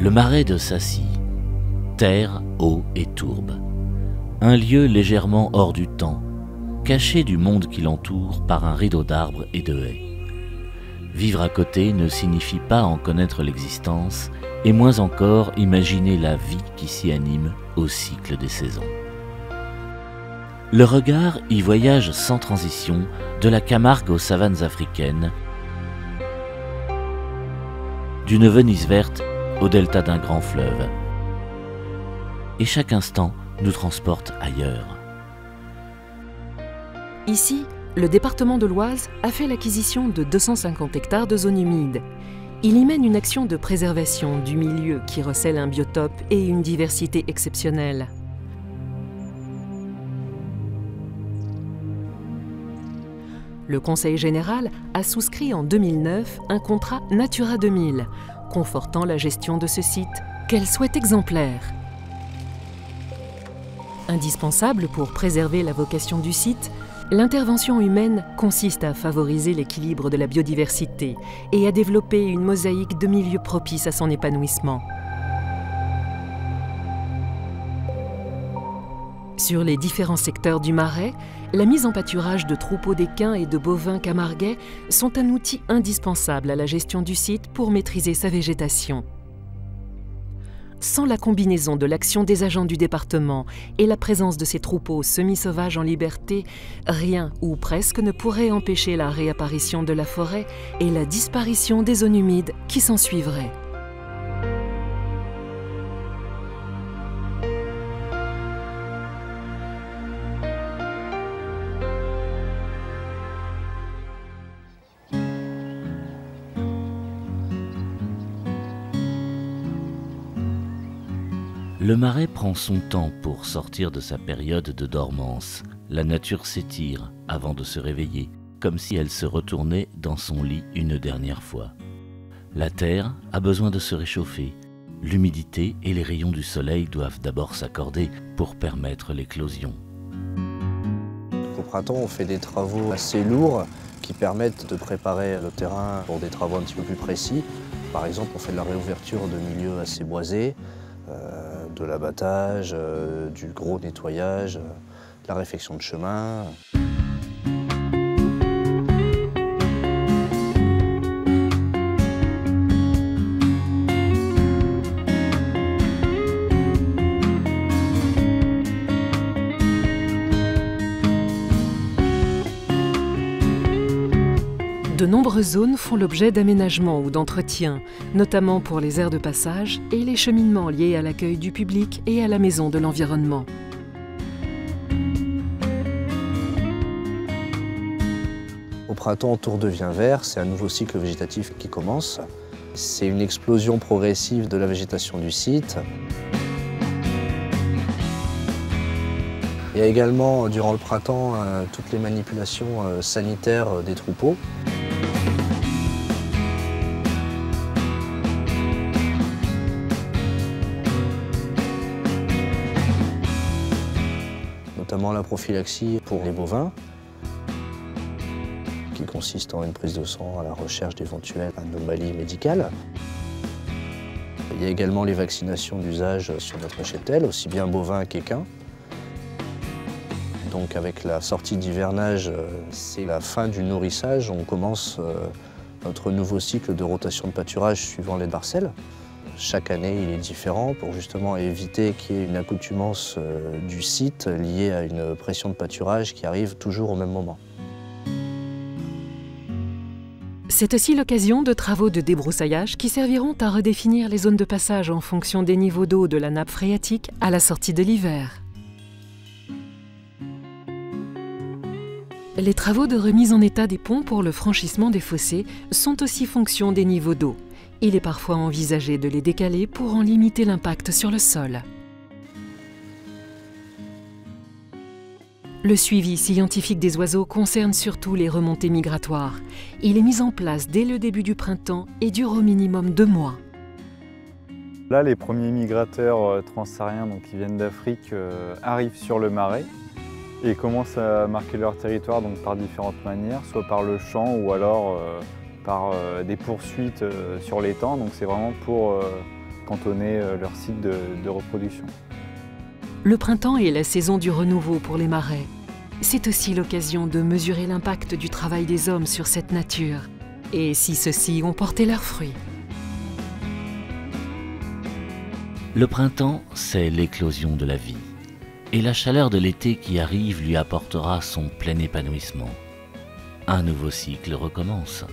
Le marais de Sacy, terre, eau et tourbe. Un lieu légèrement hors du temps, caché du monde qui l'entoure par un rideau d'arbres et de haies. Vivre à côté ne signifie pas en connaître l'existence, et moins encore imaginer la vie qui s'y anime au cycle des saisons. Le regard y voyage sans transition de la Camargue aux savanes africaines, d'une Venise verte au delta d'un grand fleuve. Et chaque instant nous transporte ailleurs. Ici, le département de l'Oise a fait l'acquisition de 250 hectares de zones humides. Il y mène une action de préservation du milieu qui recèle un biotope et une diversité exceptionnelle. Le Conseil général a souscrit en 2009 un contrat Natura 2000, confortant la gestion de ce site, qu'elle soit exemplaire. Indispensable pour préserver la vocation du site, l'intervention humaine consiste à favoriser l'équilibre de la biodiversité et à développer une mosaïque de milieux propices à son épanouissement. Sur les différents secteurs du Marais, la mise en pâturage de troupeaux d'équins et de bovins camarguais sont un outil indispensable à la gestion du site pour maîtriser sa végétation. Sans la combinaison de l'action des agents du département et la présence de ces troupeaux semi-sauvages en liberté, rien ou presque ne pourrait empêcher la réapparition de la forêt et la disparition des zones humides qui s'ensuivraient. Le marais prend son temps pour sortir de sa période de dormance. La nature s'étire avant de se réveiller, comme si elle se retournait dans son lit une dernière fois. La terre a besoin de se réchauffer. L'humidité et les rayons du soleil doivent d'abord s'accorder pour permettre l'éclosion. Au printemps, on fait des travaux assez lourds qui permettent de préparer le terrain pour des travaux un petit peu plus précis. Par exemple, on fait de la réouverture de milieux assez boisés, de l'abattage, du gros nettoyage, de la réfection de chemin. De nombreuses zones font l'objet d'aménagements ou d'entretien, notamment pour les aires de passage et les cheminements liés à l'accueil du public et à la maison de l'environnement. Au printemps, tout redevient vert, c'est un nouveau cycle végétatif qui commence. C'est une explosion progressive de la végétation du site. Il y a également, durant le printemps, toutes les manipulations sanitaires des troupeaux. Notamment la prophylaxie pour les bovins, qui consiste en une prise de sang à la recherche d'éventuelles anomalies médicales. Il y a également les vaccinations d'usage sur notre cheptel, aussi bien bovins qu'équins. Donc avec la sortie d'hivernage, c'est la fin du nourrissage. On commence notre nouveau cycle de rotation de pâturage suivant les parcelles. Chaque année, il est différent pour justement éviter qu'il y ait une accoutumance du site liée à une pression de pâturage qui arrive toujours au même moment. C'est aussi l'occasion de travaux de débroussaillage qui serviront à redéfinir les zones de passage en fonction des niveaux d'eau de la nappe phréatique à la sortie de l'hiver. Les travaux de remise en état des ponts pour le franchissement des fossés sont aussi fonction des niveaux d'eau. Il est parfois envisagé de les décaler pour en limiter l'impact sur le sol. Le suivi scientifique des oiseaux concerne surtout les remontées migratoires. Il est mis en place dès le début du printemps et dure au minimum 2 mois. Là, les premiers migrateurs transsahariens qui viennent d'Afrique arrivent sur le marais et commencent à marquer leur territoire par différentes manières, soit par le chant ou alors par des poursuites sur l'étang. Donc c'est vraiment pour cantonner leur site de reproduction. Le printemps est la saison du renouveau pour les marais. C'est aussi l'occasion de mesurer l'impact du travail des hommes sur cette nature, et si ceux-ci ont porté leurs fruits. Le printemps, c'est l'éclosion de la vie, et la chaleur de l'été qui arrive lui apportera son plein épanouissement. Un nouveau cycle recommence.